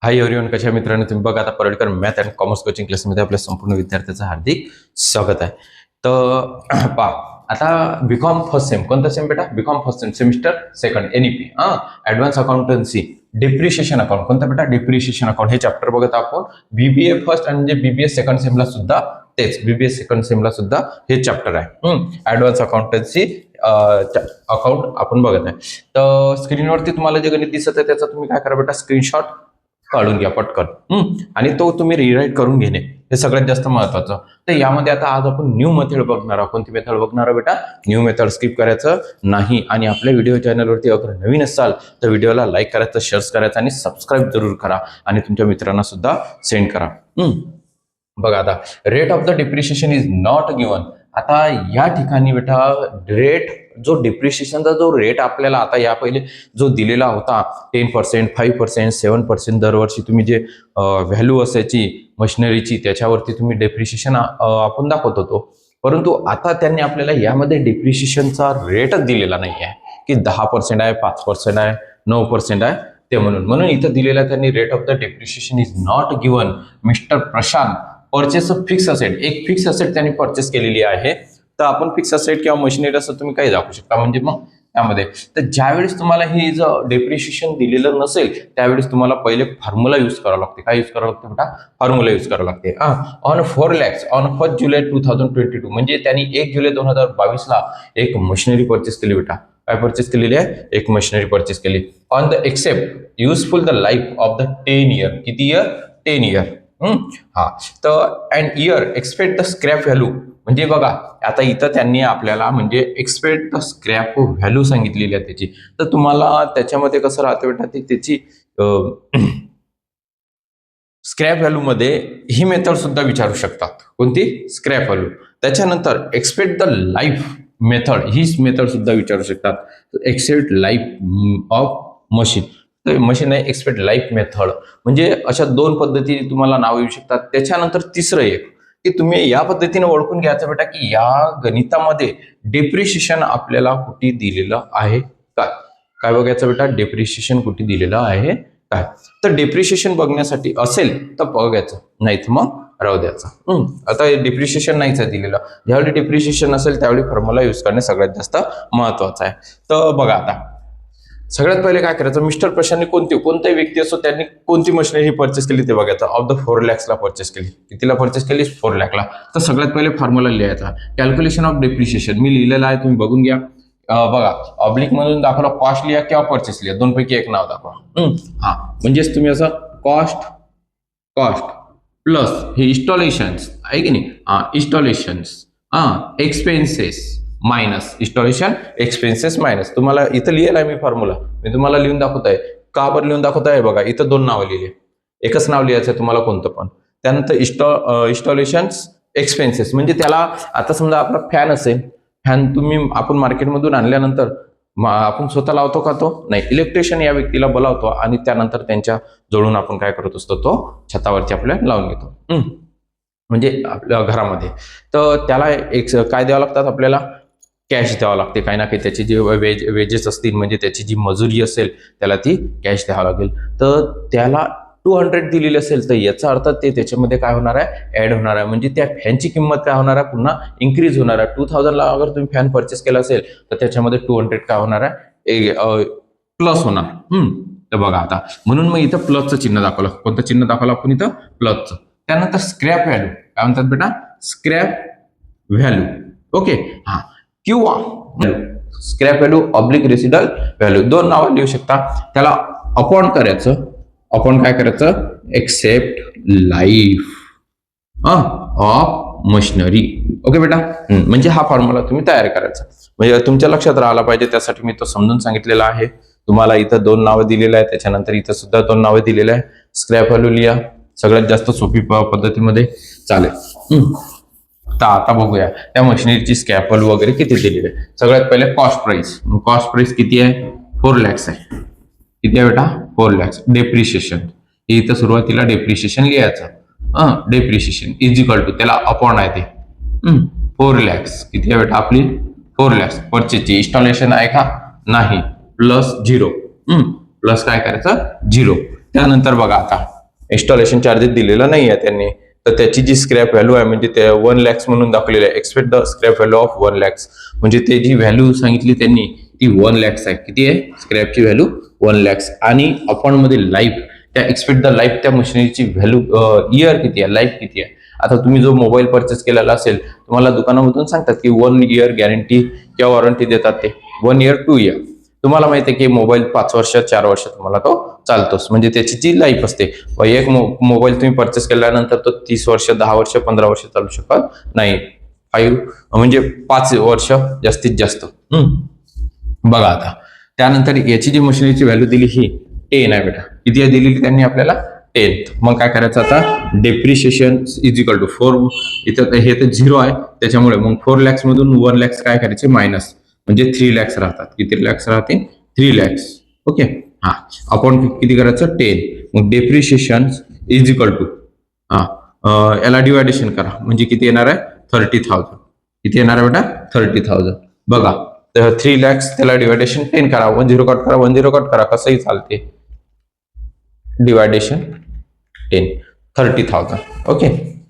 Hi everyone, कशा मित्रांनो तुम्ही बघा आता परेडकर मॅथ अँड कॉमर्स कोचिंग क्लासमध्ये आपल्या संपूर्ण विद्यार्थ्यांचं हार्दिक स्वागत आहे. तर पहा आता बीकॉम फर्स्ट सेम, कोणता सेम बेटा? BCom first sem semester second NEP advance accountancy depreciation account. कोणता बेटा? Depreciation account. हे चॅप्टर बघत आपण बीबीए फर्स्ट आणि म्हणजे बीबीए सेकंड सेमला सुद्धा तेच बीबीए सेकंड सेमला सुद्धा हे चॅप्टर आहे. ऍडव्हान्स अकाउंटन्सी अकाउंट आपण बघत आहे. तर स्क्रीनवरती तुम्हाला जे गणित दिसत आहे त्याचा तुम्ही काय करा बेटा? स्क्रीनशॉट काढून घ्या पटकन आणि तो तुम्ही रिराईट करून घेणे हे सगळ्यात जास्त महत्वाचं. तर यामध्ये आता आज आपण न्यू मेथड बघणार आहोत. कोणती मेथड बघणार आहोत बेटा? New method. स्किप करायचं नाही. आणि आपल्या व्हिडिओ चॅनलवरती अगर नवीन असाल तर व्हिडिओला लाईक करायचं, शेअर करायचं आणि सबस्क्राईब जरूर करा आणि तुमच्या मित्रांना सुद्धा सेंड करा. बघा आता rate of the depreciation is not given. आता या ठिकाणी बेटा रेट जो डिप्रिशिएशनचा जो रेट आपल्याला आता या पहिले जो दिलेला होता 10%, 5%, 7% दरवर्षी तुम्ही जे व्हॅल्यू असायची मशिनरीची त्याच्यावरती तुम्ही डिप्रिशिएशन आपण दाखवत होतो. परंतु आता त्यांनी आपल्याला यामध्ये डिप्रिशिएशनचा रेटच दिलेला नाही आहे की 10% आहे, 5% आहे, 9% आहे ते म्हणून इथं दिलेला त्यांनी rate of the depreciation is not given. Mister Prashant purchase of fix asset, एक फिक्स असेट त्यांनी परचेस केलेली आहे. तर आपण फिक्स असेट किंवा मशिनरी असं तुम्ही काही दाखवू शकता. म्हणजे मग त्यामध्ये तर ज्यावेळेस तुम्हाला ही जर डेप्रिशिएशन दिलेलं नसेल त्यावेळेस तुम्हाला पहिले फॉर्म्युला यूज करावं लागते. काय यूज करावं लागते बेटा? फॉर्म्युला यूज करावं लागते. ऑन 4 lakhs ऑन 1 जुलै 2022 म्हणजे त्यांनी 1 जुलै 2022ला एक मशिनरी परचेस केली बेटा. काय परचेस केलेली आहे? एक मशिनरी परचेस केली. On the except useful the life of the 10 year. किती इयर? 10 year. तर and year expect the scrap value. म्हणजे बघा आता इथं त्यांनी आपल्याला म्हणजे एक्सपेक्ट द स्क्रॅप व्हॅल्यू सांगितलेली आहे त्याची. तर तुम्हाला त्याच्यामध्ये कसं राहतं बेटा ते त्याची स्क्रॅप व्हॅल्यू मध्ये ही मेथड सुद्धा विचारू शकतात. कोणती? Scrap value. त्याच्यानंतर एक्सपेक्ट द लाईफ मेथड, ही मेथड सुद्धा विचारू शकतात. Expect life of machine. तर मशीन आहे एक्सपेक्ट लाईफ मेथड. म्हणजे अशा दोन पद्धतीने तुम्हाला नाव येऊ शकतात. त्याच्यानंतर तिसरं एक की तुम्ही या पद्धतीने ओळखून घ्यायचं बेटा की या गणितामध्ये डेप्रिशिएशन आपल्याला कुठे दिलेलं आहे काय. काय बघायचं बेटा? डेप्रिशिएशन कुठे दिलेलं आहे काय. तर डेप्रिशिएशन बघण्यासाठी असेल तर बघायचं, नाही तर मग राहू द्यायचं. आता डिप्रिशिएशन नाहीच आहे दिलेलं. ज्यावेळी डिप्रिशिएशन असेल त्यावेळी फॉर्म्युला यूज करणे सगळ्यात जास्त महत्वाचं आहे. तर बघा आता सगळ्यात पहिले काय करायचं? मिस्टर प्रशांतने कोणत्याही व्यक्ती असो त्यांनी कोणती मशिनरी परचेस केली ते बघायचं. ऑफ द 4 lakhsला परचेस केली. कितीला परचेस केली? 4 lakhला. तर सगळ्यात पहिले फॉर्म्युला लिहायचा. कॅल्क्युलेशन ऑफ डिप्रिशिएशन मी लिहिलेला आहे, तुम्ही बघून घ्या. बघा ऑब्लिक मधून दाखवला कॉस्ट लिहा किंवा परचेस लिहा, दोनपैकी एक नाव दाखवा. म्हणजेच तुम्ही असं कॉस्ट प्लस हे इन्स्टॉलेशन्स आहे की नाही, installations expenses minus installation expenses minus. तुम्हाला इथं लिहिलं आहे मी फॉर्म्युला, मी तुम्हाला लिहून दाखवत आहे. का बरं लिहून दाखवत आहे? बघा इथं 2 नावं लिहिली, एकच नाव लिहायचं आहे तुम्हाला कोणतं पण. त्यानंतर इन्स्टॉलेशन्स एक्सपेन्सेस म्हणजे त्याला आता समजा आपला फॅन असेल, फॅन आपण मार्केटमधून आणल्यानंतर आपण स्वतः लावतो का? तो नाही. इलेक्ट्रिशियन या व्यक्तीला बोलावतो आणि त्यानंतर त्यांच्या जवळून आपण काय करत असतो? तो छतावरती आपल्याला लावून घेतो म्हणजे आपल्या घरामध्ये. तर त्याला एक काय द्यावं लागतात आपल्याला? कॅश द्यावं लागते. काही ना काही त्याची जी वेजेस असतील म्हणजे त्याची जी मजुरी असेल त्याला ती कॅश द्यावं लागेल. तर त्याला 200 दिलेली असेल तर याचा अर्थ ते त्याच्यामध्ये काय होणार आहे? ऍड होणार आहे. म्हणजे त्या फॅनची किंमत काय होणार आहे? पुन्हा इन्क्रीज होणार आहे. 2000ला अगर तुम्ही फॅन परचेस केला असेल तर त्याच्यामध्ये 200 काय होणार आहे? प्लस होणार. तर बघा आता म्हणून मग इथं प्लसचं चिन्ह दाखवलं. कोणतं चिन्ह दाखवलं आपण इथं? प्लसचं. त्यानंतर स्क्रॅप व्हॅल्यू. काय म्हणतात बेटा? Scrap value. ओके किंवा scrap value oblique residual value, 2 नावं लिहू शकता. त्याला अपॉन करायचं. अपॉन काय करायचं? Except life of machinery. Okay बेटा. म्हणजे हा फॉर्म्युला तुम्ही तयार करायचा. म्हणजे तुमच्या लक्षात राहायला पाहिजे त्यासाठी मी तो समजून सांगितलेला आहे. तुम्हाला इथं 2 नावं दिलेलं आहे, त्याच्यानंतर इथं सुद्धा 2 नावं दिलेलं आहे. स्क्रॅप व्हॅल्यू लिहा, सगळ्यात जास्त सोपी पद्धतीमध्ये चालेल. तर आता बघूया त्या मशिनरीची स्क्रॅप व्हॅल्यू वगैरे किती दिलेली आहे. सगळ्यात पहिले कॉस्ट प्राइस किती आहे? 4 lakhs आहे. किती आहे बेटा? 4 lakhs. डेप्रिशिएशन इथं सुरुवातीला डेप्रिशिएशन लिहायचं. डेप्रिशिएशन इज इक्वल टू त्याला अपॉन आहे ते 4 lakhs. किती आहे बेटा आपली? 4 lakhs. परचेसची इन्स्टॉलेशन आहे का? नाही. प्लस 0. प्लस काय करायचं? 0. त्यानंतर बघा आता इन्स्टॉलेशन चार्जेस दिलेला नाही आहे त्यांनी, तर त्याची जी स्क्रॅप व्हॅल्यू आहे म्हणजे ते 1 lakhs म्हणून दाखवलेलं आहे. Expect the scrap value of 1 lakhs, म्हणजे ते जी व्हॅल्यू सांगितली त्यांनी ती 1 lakhs आहे. किती आहे स्क्रॅपची व्हॅल्यू? 1 lakhs. आणि आपण मध्ये लाईफ, त्या एक्सपेक्ट द लाईफ त्या मशिनरीची व्हॅल्यू इयर किती आहे, लाईफ किती आहे. आता तुम्ही जो मोबाईल परचेस केलेला असेल, तुम्हाला दुकानामधून सांगतात की 1 year गॅरंटी किंवा वॉरंटी देतात, ते 1 year 2 year. तुम्हाला माहिती आहे की मोबाईल 5 वर्ष 4 वर्ष तुम्हाला तो चालतोच, म्हणजे त्याची जी लाईफ असते. एक मोबाईल तुम्ही परचेस केल्यानंतर तो 30 वर्ष 10 वर्ष 15 वर्ष चालू शकत नाही. 5 म्हणजे 5 वर्ष जास्तीत जास्त. बघा आता त्यानंतर याची जी मशिनरीची व्हॅल्यू दिली ही 10 आहे बेटा. किती आहे दिलेली त्यांनी आपल्याला? 10. मग काय करायचं आता? डेप्रिशिएशन इज इक्वल टू 4, इथं हे तर 0 आहे त्याच्यामुळे मग 4 lakhs मधून 1 lakhs काय करायचे? मायनस, म्हणजे 3 lakhs राहतात. किती lakhs राहते? 3 lakhs. ओके. हा, आपण किती करायचं? 10. मग डेप्रिशिएशन इज इक्वल टू याला डिवायडेशन करा, म्हणजे किती येणार आहे? 30,000. किती येणार आहे बेटा? 30,000. बघा, तर 3 lakhs त्याला डिवायडेशन 10 करा, 1 0 कट करा, 1 0 कट करा, कसंही चालते. डिवायडेशन 10, 30,000. ओके,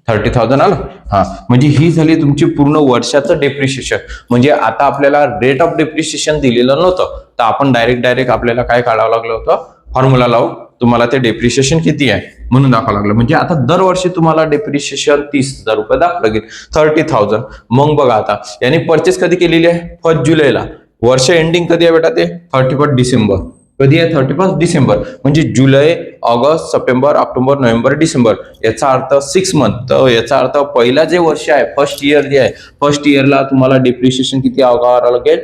30,000 आलं. हा, म्हणजे ही झाली तुमची पूर्ण वर्षाचं डेप्रिशिएशन. म्हणजे आता आपल्याला रेट ऑफ डेप्रिशिएशन दिलेलं नव्हतं, तर आपण डायरेक्ट आपल्याला काय काढावं लागलं होतं? फॉर्म्युला लावून तुम्हाला ते डेप्रिशिएशन किती आहे म्हणून दाखवावं लागलं. म्हणजे आता दरवर्षी तुम्हाला डेप्रिशिएशन 30,000 रुपये दाखवलं लागेल. 30,000. मग बघा आता याने परचेस कधी केलेली आहे? 1 जुलैला. वर्ष एंडिंग कधी आहे बेटा? ते 31 डिसेंबर. कधी आहे? 31 डिसेंबर. म्हणजे जुलै, August, September, October, November, December, याचा अर्थ 6 months. तर याचा अर्थ पहिला जे वर्ष आहे, फर्स्ट इयर जे आहे, फर्स्ट इयरला तुम्हाला डेप्रिशिएशन किती करावं लागेल?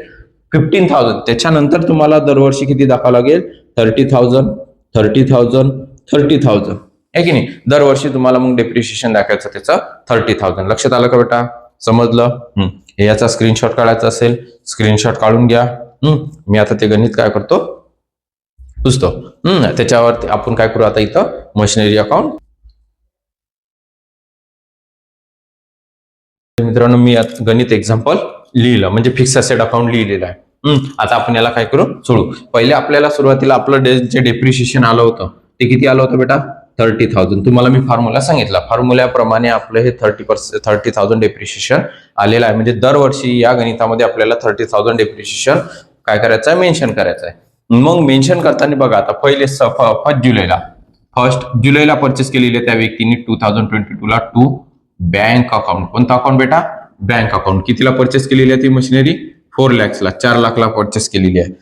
15,000. त्याच्यानंतर तुम्हाला दरवर्षी किती दाखवावं लागेल? 30,000, 30,000, 30,000 आहे की नाही? दरवर्षी तुम्हाला मग डेप्रिशिएशन दाखवायचं त्याचं 30,000. लक्षात आलं का बेटा? समजलं? याचा स्क्रीनशॉट काढायचा असेल, स्क्रीनशॉट काढून घ्या. मी आता ते गणित काय करतो? पुसतो. त्याच्यावर आपण काय करू आता? इथं मशिनरी अकाउंट. मित्रांनो, मी गणित एक्झाम्पल लिहिलं, म्हणजे फिक्स असेट अकाउंट लिहिलेलं आहे. आता आपण याला काय करू? सोडू. पहिले आपल्याला सुरुवातीला आपलं जे डेप्रिशिएशन आलं होतं ते किती आलं होतं बेटा? 30,000. तुम्हाला मी फॉर्म्युला सांगितला, फॉर्म्युल्याप्रमाणे आपलं हे 30,000 डेप्रिशिएशन आलेलं आहे. म्हणजे दरवर्षी या गणितामध्ये आपल्याला 30,000 डेप्रिशिएशन काय करायचं आहे? मेन्शन करायचं आहे. मग मेन्शन करताना बघा आता पहिले 1 जुलैला परचेस केलेले त्या व्यक्तीने 2022 ला टू बँक अकाउंट. कोणता अकाउंट बेटा? Bank account. कितीला परचेस केलेली आहे ती मशिनरी? 4 lakhsला, 4 लाखला परचेस केलेली आहे.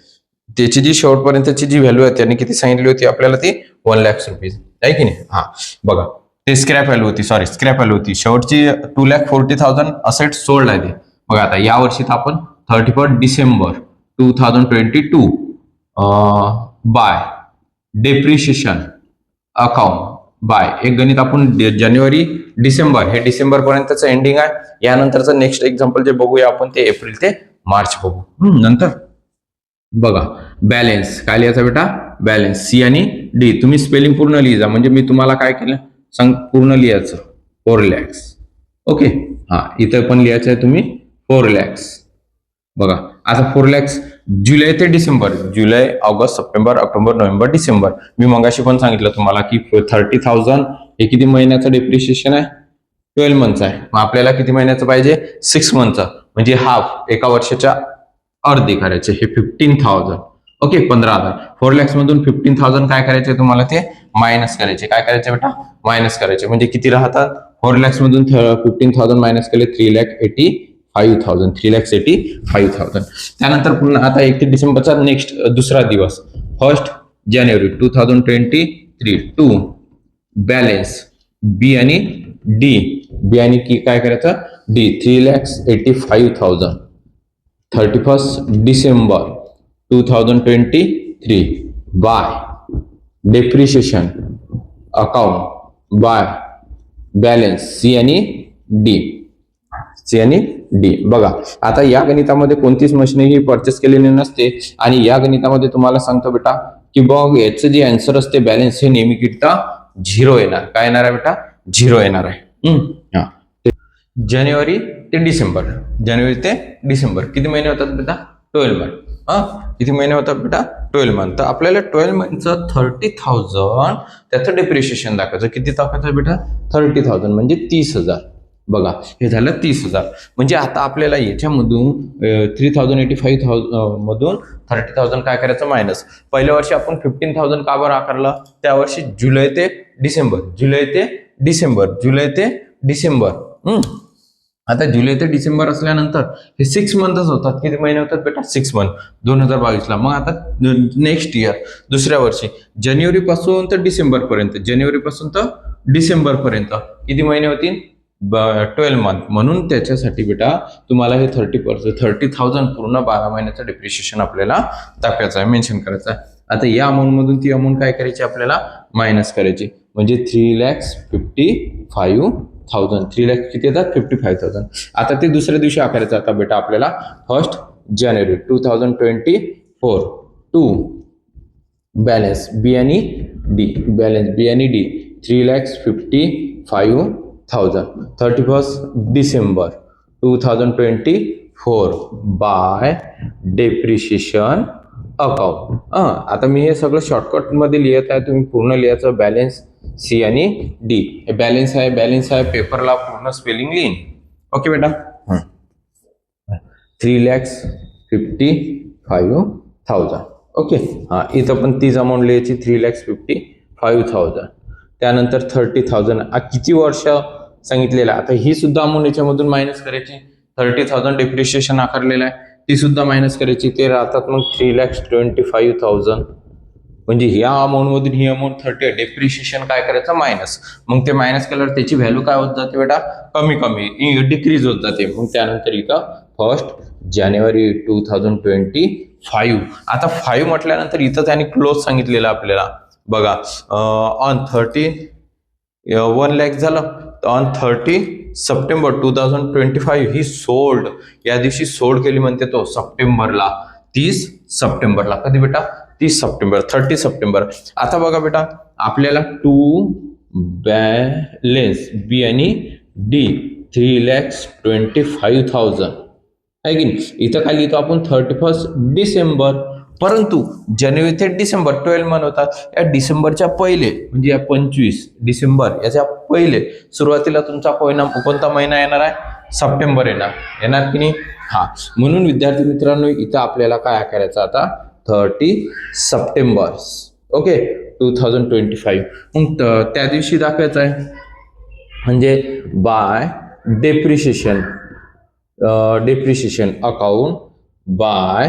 त्याची जी शेवटपर्यंतची जी व्हॅल्यू आहे त्यांनी किती सांगितली होती आपल्याला? ती 1 lakhs रुपीज आहे की नाही? हा, बघा ते स्क्रॅप व्हॅल्यू होती, स्क्रॅप व्हॅल्यू होती. शेवटची 2,40,000 असेट सोल्ड आहे ते. बघा आता या वर्षी आपण 31 December 2022 by depreciation account by एक गणित आपण जानेवारी डिसेंबर, हे डिसेंबर पर्यंतचं एंडिंग आहे. यानंतरचं नेक्स्ट एक्झाम्पल जे बघूया आपण ते एप्रिल ते मार्च बघू. नंतर बघा बॅलन्स काय लिहायचं बेटा? बॅलन्स सी आणि डी. तुम्ही स्पेलिंग पूर्ण लिहिजा, म्हणजे मी तुम्हाला काय केलं सांग, पूर्ण लिहायचं 4 lakhs. ओके. हा, इथं पण लिहायचं आहे तुम्ही 4 lakhs. बघा आता 4 lakhs जुलै ते डिसेंबर, जुलै, August, September, October, November, December. मी मगाशी पण सांगितलं तुम्हाला की 30,000 हे किती महिन्याचं डेप्रिशिएशन आहे? 12 months आहे. मग आपल्याला किती महिन्याचं पाहिजे? 6 monthsचं, म्हणजे हाफ, एका वर्षाच्या अर्धे करायचे. हे 15,000. ओके, 15,000. 4 lakhs मधून 15,000 काय करायचे तुम्हाला? ते मायनस करायचे. काय करायचे बेटा? मायनस करायचे. म्हणजे किती राहतात? 4 lakhs मधून 15,000 मायनस केले 3,85,000. 3,85,000. त्यानंतर पुन्हा आता 31 डिसेंबरचा नेक्स्ट दुसरा दिवस 1 जानेवारी 2023 टू बॅलन्स बी आणि डी. बी आणि की काय करायचं? D. 3,85,000. 31 December 2023 by depreciation account by balance C आणि डी. सी आणि डी. बघा आता या गणितामध्ये कोणतीच मशिनरी परचेस केलेली नसते, आणि या गणितामध्ये तुम्हाला सांगतो बेटा की बघ याचं जे आन्सर असते बॅलन्स हे नेहमी किती 0 येणार. काय येणार आहे बेटा? 0 येणार आहे. जानेवारी ते डिसेंबर, जानेवारी ते डिसेंबर किती महिने होतात बेटा? 12 months. किती महिने होतात बेटा? 12 मंथ. तर आपल्याला 12 मंथचं 30,000 त्याचं डेप्रिशिएशन दाखवायचं. किती दाखवायचं बेटा? 30,000 म्हणजे 30,000. बघा हे झालं 30,000. म्हणजे आता आपल्याला याच्यामधून 3,085,000 मधून 30,000 काय करायचं मायनस. पहिल्या वर्षी आपण 15,000 का बरं आकारलं? त्या वर्षी जुलै ते डिसेंबर, जुलै ते डिसेंबर, जुलै ते डिसेंबर. आता जुलै ते डिसेंबर असल्यानंतर हे 6 मंथच होतात. किती महिने होतात बेटा? 6 मंथ 2022ला. मग आता नेक्स्ट इयर दुसऱ्या वर्षी जानेवारी पासून तर डिसेंबर पर्यंत, जानेवारी पासून तर डिसेंबर पर्यंत किती महिने होतील? 12 मंथ. म्हणून त्याच्यासाठी बेटा तुम्हाला हे 30,000 पूर्ण 12 महिन्याचं डिप्रिशिएशन आपल्याला दाखवायचं आहे, मेन्शन करायचं आहे. आता या अमाऊंट मधून ती अमाऊंट काय करायची? आपल्याला मायनस करायची. म्हणजे 3,55,000. 3 लाख किती येतात? 55,000. आता ते दुसऱ्या दिवशी आकारायचं. आता बेटा आपल्याला 1 जानेवारी 2024 टू बॅलन्स बी आणि डी, बॅलन्स बी आणि D 3,55,000. 31 December 2024 by depreciation account. आता मी हे सगळं शॉर्टकटमध्ये लिहित आहे, तुम्ही पूर्ण लिहायचं. बॅलन्स सी आणि डी. हे बॅलन्स आहे पेपरला पूर्ण स्पेलिंग लिहिन. ओके बेटा. 3,55,000. ओके. इथं पण तीच अमाऊंट लिहायची 3,55,000. त्यानंतर 30,000 किती वर्ष सांगितलेलं आहे. आता ही सुद्धा अमाऊंट याच्यामधून मायनस करायची. 30,000 डेप्रिशिएशन आकारलेलं आहे, ती सुद्धा मायनस करायची. ते राहतात मग 3,25,000. म्हणजे ह्या अमाऊंट मधून ही अमाऊंट 30 डेप्रिशिएशन काय करायचं? मायनस. मग ते मायनस केल्यावर त्याची व्हॅल्यू काय होत जाते बेटा? कमी डिक्रीज होत जाते. मग त्यानंतर इथं 1 जानेवारी 2025. आता 5 म्हटल्यानंतर इथं त्याने क्लोज सांगितलेलं आपल्याला. बघा ऑन 30 1 लाख झालं. On 30 September 2025 he sold. या दिवशी सोल्ड केली म्हणते तो सप्टेंबरला, 30 सप्टेंबरला. कधी बेटा? 30 सप्टेंबर, 30 सप्टेंबर. आता बघा बेटा आपल्याला टू बॅलन्स बी आणि डी 3,25,000 आहे की नाही. इथं काय लिहितो आपण? 31 डिसेंबर. परंतु जानेवारी ते डिसेंबर 12 मंथ होतात. या डिसेंबरच्या पहिले म्हणजे या 25 डिसेंबर याच्या पहिले सुरुवातीला तुमचा कोणता महिना येणार आहे? सप्टेंबर येणार की नाही. म्हणून विद्यार्थी मित्रांनो इथं आपल्याला काय करायचं आता? 30 सप्टेंबर ओके 2025. मग त्या दिवशी दाखवायचं आहे. म्हणजे बाय डेप्रिशिएशन अकाउंट बाय.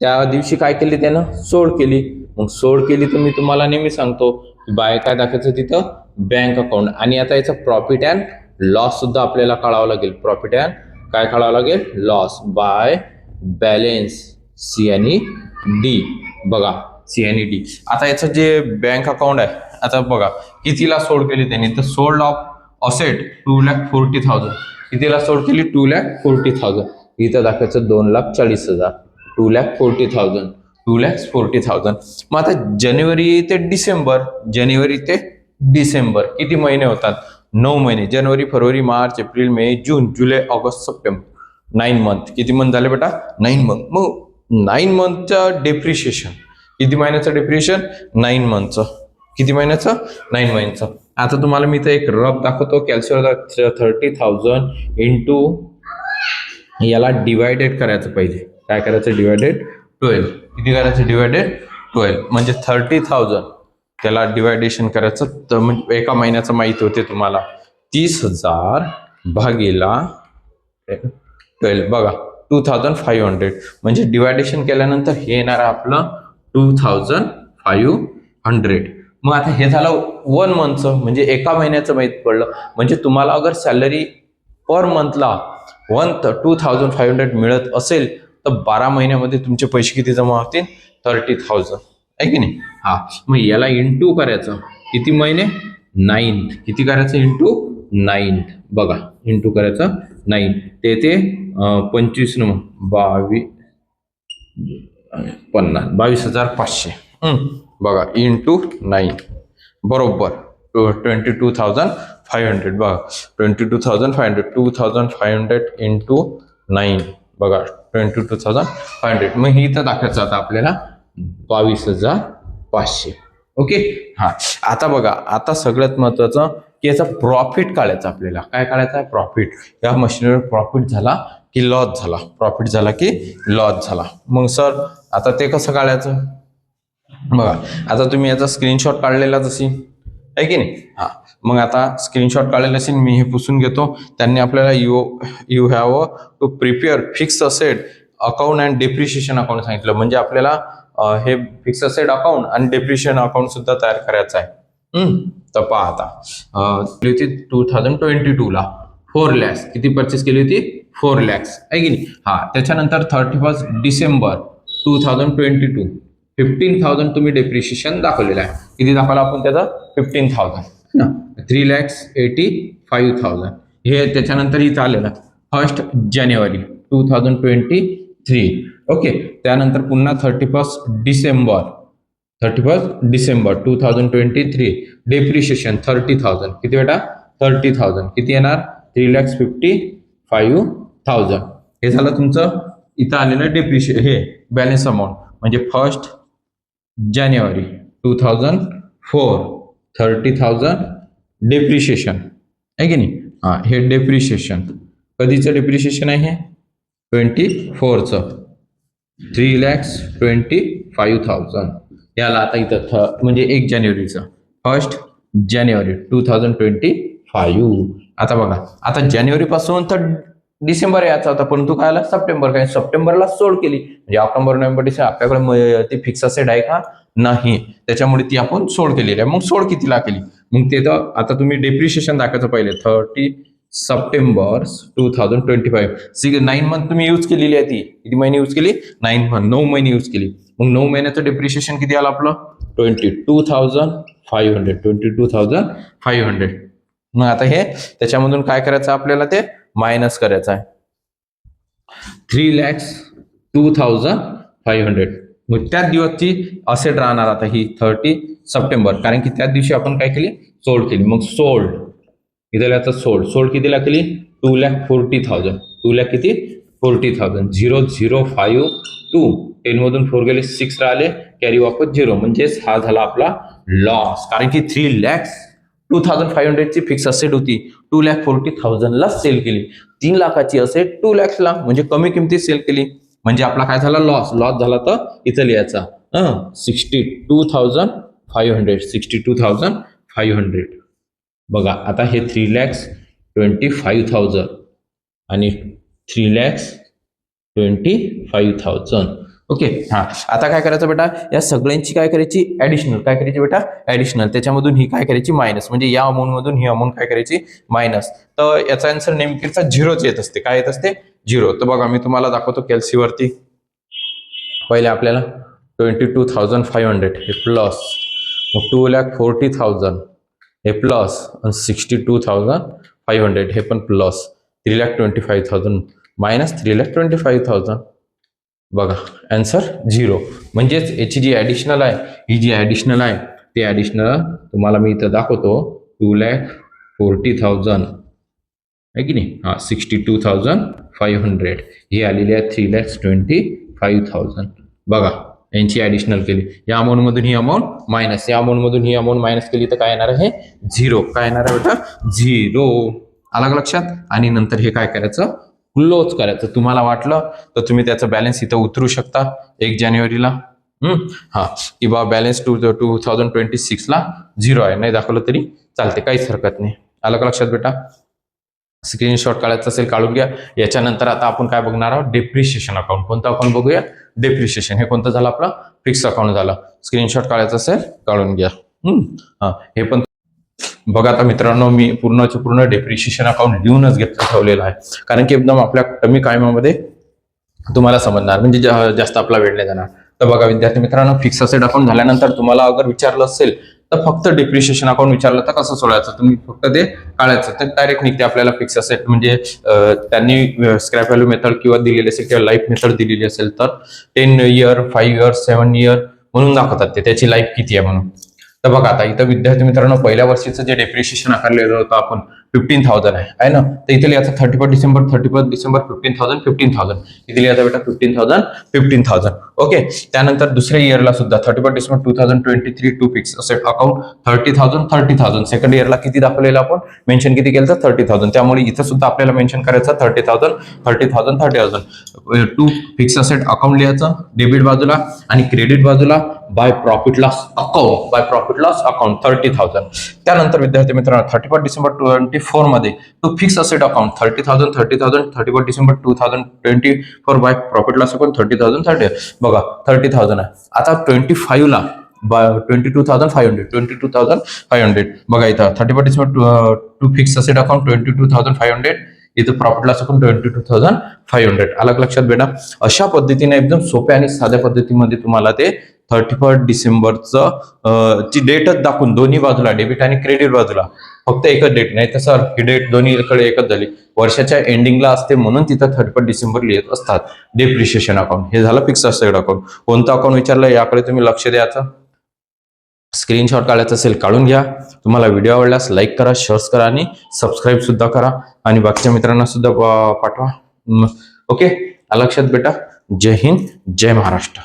त्या दिवशी काय केली त्यानं? सोड केली. मग सोड केली तर मी तुम्हाला नेहमी सांगतो बाय काय दाखवायचं तिथं? Bank account. आणि आता याचं प्रॉफिट अँड लॉस सुद्धा आपल्याला काढावं लागेल. प्रॉफिट अँड काय काढावं लागेल? लॉस बाय बॅलन्स सी आणि डी. बघा सी आणि डी. आता याचं जे बँक अकाउंट आहे, आता बघा कितीला सोड केली त्यांनी? तर सोल्ड ऑफ असेट 2,40,000. कितीला सोड केली? 2,40,000. इथं दाखवायचं 2,40,000. 2,40,000. मग आता जानेवारी ते डिसेंबर किती महिने होतात? 9 महिने. जानेवारी, फरवरी, मार्च, एप्रिल, मे, जून, जुलै, ऑगस्ट, सप्टेंबर. 9 मंथ. किती मंथ झाले बेटा? 9 मंथ. मग 9 मंथचं डेप्रिशिएशन किती महिन्याचं? डेप्रिशिएशन 9 मंथचं. किती महिन्याचं? 9 महिन्याचं. आता तुम्हाला मी तर एक रफ दाखवतो. कॅल्क्युलेटर 30,000 इंटू याला डिवायडेड करायचं पहिले. काय करायचं? डिवायडेड 12. किती करायचं? डिवायडेड 12. म्हणजे 30,000 त्याला डिवायडेशन करायचं. तर म्हणजे एका महिन्याचं माहिती होते तुम्हाला 30,000 भागीला 12. बघा 2,500. म्हणजे डिवायडेशन केल्यानंतर हे येणार आपलं 2,500. मग आता हे झालं 1 मंथचं, म्हणजे एका महिन्याचं माहित पडलं. म्हणजे तुम्हाला अगर सॅलरी पर मंथला 2,500 मिळत असेल तर 12 महिन्यामध्ये तुमचे पैसे किती जमा होतील? 30,000 आहे की नाही. मग याला इंटू करायचं. किती महिने? 9. किती करायचं? इंटू 9. बघा इंटू करायचं 9. ते 25 न 22,500. बघा इंटू 9 बरोबर 22,500. बघा 22,500. 2,500 इंटू 9. बघा 22,500. मग ही तर दाखवायचं आता आपल्याला 22,500. ओके. हा, आता बघा, आता सगळ्यात महत्वाचं की याचा प्रॉफिट काढायचा आपल्याला. काय काढायचा आहे? प्रॉफिट. या मशीनवर प्रॉफिट झाला की लॉस झाला, प्रॉफिट झाला की लॉस झाला. मग सर आता ते कसं काढायचं? बघा, आता तुम्ही याचा स्क्रीनशॉट काढलेला जशी आहे की नाही. हा, मग आता स्क्रीनशॉट काढलेला असेल, मी हे पुसून घेतो. त्यांनी आपल्याला you have to prepare fix asset account and depreciation account सांगितलं. म्हणजे आपल्याला हे फिक्स असेट अकाउंट आणि डेप्रिशिएशन अकाउंट सुद्धा तयार करायचं आहे. तर पहा आता, केली होती 2022ला 4 lakhs. किती परचेस केली होती? 4 lakhs आहे की नाही. हा, त्याच्यानंतर 31 डिसेंबर 2022 15,000 तुम्ही डेप्रिशिएशन दाखवलेलं आहे. किती दाखवला आपण त्याचा? 15,000. 3,85,000 हे त्याच्यानंतर ही चाललेलं 1 जानेवारी 2023. ओके. त्यानंतर पुन्हा 31 डिसेंबर 2023 डेप्रिशिएशन 30,000. किती बेटा? 30,000. किती येणार? 3,55,000. हे झालं तुमचं इथं आलेलं डेप्रिशिएशन, हे बॅलन्स अमाऊंट. म्हणजे 1 जानेवारी 2004 30,000 डेप्रिशिएशन आहे की नाही. हा, हे डेप्रिशिएशन कधीचं डेप्रिशिएशन आहे? हे 24चं 3,25,000. याला आता इथं म्हणजे 1 जानेवारीचं 1 जानेवारी 2025. आता बघा, आता जानेवारी पासून तर डिसेंबर याचा होता, परंतु काय आला? सप्टेंबर. काय? सप्टेंबरला सोड केली. म्हणजे ऑक्टोबर नोव्हेंबर डिसेंबर आपल्याकडे ती फिक्स असेट आहे का? नाही. त्याच्यामुळे ती आपण सोड केलेली आहे. मग सोड कितीला केली? मग ते तर आता तुम्ही डेप्रिशिएशन दाखवायचं पहिले 30 सप्टेंबर 2025. 9 मंथ तुम्ही यूज केलेली आहे. ती किती महिने यूज केली? 9 मंथ, 9 महिने यूज केली. मग 9 महिन्याचं डेप्रिशिएशन किती आलं आपलं? 22,500. मग आता हे त्याच्यामधून काय करायचं आपल्याला? ते मायनस करायचं आहे. 3,02,500. मग त्याच दिवसची असेट राहणार आता ही 30 सप्टेंबर, कारण की त्याच दिवशी आपण काय केली? सोल्ड केली. मग सोल्ड इथे लिहायचं सोल्ड कितीला केली? 2,40,000. 2 लाख किती? 40,000. 0,052. 10 मधून 4 गेले 6 राहिले, कॅरी वापस 0. म्हणजेच हा झाला आपला लॉस. कारण की 3,02,500 ची फिक्स असेट होती, 2,40,000 ला सेल केली. 3 लाखाची असेट 2 lakhsला म्हणजे कमी किमतीत सेल केली. म्हणजे आपला काय झाला? लॉस झाला. तर इथं लिहायचा 62,500. बघा, आता हे 3,25,000 आणि 3,25,000. ओके. हा, आता काय करायचं बेटा? या सगळ्यांची काय करायची? ऍडिशनल. काय करायची बेटा? ऍडिशनल. त्याच्यामधून ही काय करायची? मायनस. म्हणजे या अमाऊंट मधून ही अमाऊंट काय करायची? मायनस. तर याचा आन्सर नेमकीचा 0च येत असते. काय येत असते? 0. तर बघा, मी तुम्हाला दाखवतो कॅल्सी वरती. पहिले आपल्याला 22,500 हे प्लस, मग 2,40,000 हे प्लस, आणि 62,500 हे पण प्लस, 3,25,000 मायनस 3,25,000. बघा, आन्सर 0. म्हणजेच याची जी ऍडिशनल आहे, ही जी ऍडिशनल आहे, ते ऍडिशनल तुम्हाला मी इथं दाखवतो. 2,40,000 आहे की नाही. हा, 62,500 ही आलेली आहे 3,25,000. बघा, यांची ऍडिशनल केली. या अमाऊंट मधून ही अमाऊंट मायनस, या अमाऊंट मधून ही अमाऊंट मायनस केली तर काय येणार आहे? 0. काय येणार आहे बेटा? 0. आलं का लक्षात? आणि नंतर हे काय करायचं? क्लोज करायचं. तुम्हाला वाटलं तर तुम्ही त्याचा बॅलन्स इथं उतरू शकता 1 जानेवारीला. हा, किंवा बॅलन्स 2026ला 0 आहे, नाही दाखवलं तरी चालते, काहीच हरकत नाही. आलं का लक्षात बेटा? स्क्रीनशॉट काढायचं असेल काढून घ्या. याच्यानंतर आता आपण काय बघणार आहोत? Depreciation account. कोणतं अकाउंट बघूया? डेप्रिशिएशन. हे कोणतं झालं? आपलं फिक्स अकाउंट झालं. स्क्रीनशॉट काढायचं असेल काढून घ्या. हा, हे पण बघा. आता मित्रांनो, मी पूर्णचे पूर्ण डेप्रिशिएशन अकाउंट लिहूनच ठेवलेलं आहे, कारण की एकदम आपल्या कमी टायमामध्ये तुम्हाला समजणार, म्हणजे जास्त आपला वेळ नाही जाणार. तर बघा विद्यार्थी मित्रांनो, फिक्स असेट अकाउंट झाल्यानंतर तुम्हाला अगर विचारलं असेल तर फक्त डेप्रिशिएशन अकाउंट विचारलं तर कसं सोडायचं? तुम्ही फक्त ते काढायचं, तर डायरेक्ट निघते आपल्याला फिक्स असेट. म्हणजे त्यांनी स्क्रॅप व्हॅल्यू मेथड किंवा दिलेली असेल किंवा लाईफ मेथड दिलेली असेल तर 10 year 5 year 7 year म्हणून दाखवतात ते, त्याची लाईफ किती आहे म्हणून. तर बघा आता इथं विद्यार्थी मित्रांनो पहिल्या वर्षीचं जे डेप्रिशिएशन आकारलेलं होतं आपण 15,000 आहे ना, तर इथे लिहायचं 31 डिसेंबर 15,000 इथे लिहायचं बेटा 15,000. ओके. त्यानंतर दुसऱ्या इयरला सुद्धा 31 December 2023 to fix asset account 30,000. Second इयरला किती दाखवलेलं आपण मेन्शन किती केलं तर 30,000. त्यामुळे इथं सुद्धा आपल्याला मेन्शन करायचं 30,000. टू फिक्स असेट अकाउंट लिहायचं डेबिट बाजूला आणि क्रेडिट बाजूला बाय प्रॉफिट लॉस अकाउंट 30,000. त्यानंतर विद्यार्थी मित्रांनो 31 डिसेंबर 24 मध्ये to fix asset account 30,000. 31 December 2024 by profit loss account 30,000. बघा 30,000 आहे. आता 25 ला 22,500 बघा इथं 31 December to fix asset account 22,500 इथं प्रॉफिट लॉस अकाउंट 22,500. अलग लक्षात बेटा. अशा पद्धतीने एकदम सोप्या आणि साध्या पद्धतीमध्ये तुम्हाला ते 31 डिसेंबरचं ची डेटच दाखवून दोन्ही बाजूला डेबिट आणि क्रेडिट बाजूला फक्त एकच डेट नाही तर सर ही डेट दोन्हीकडे एकच झाली वर्षाच्या एंडिंगला असते म्हणून तिथं 31 डिसेंबर लिहित असतात. डेप्रिशिएशन अकाउंट हे झालं फिक्स असेट अकाउंट. कोणतं अकाउंट विचारलं याकडे तुम्ही लक्ष द्यायचं. स्क्रीनशॉट काढायचा असेल काढून घ्या. तुम्हाला व्हिडिओ आवडल्यास लाईक करा, शेअर करा आणि सबस्क्राईब सुद्धा करा आणि बाकीच्या मित्रांना सुद्धा पाठवा. ओके लक्षात बेटा. जय हिंद, जय महाराष्ट्र.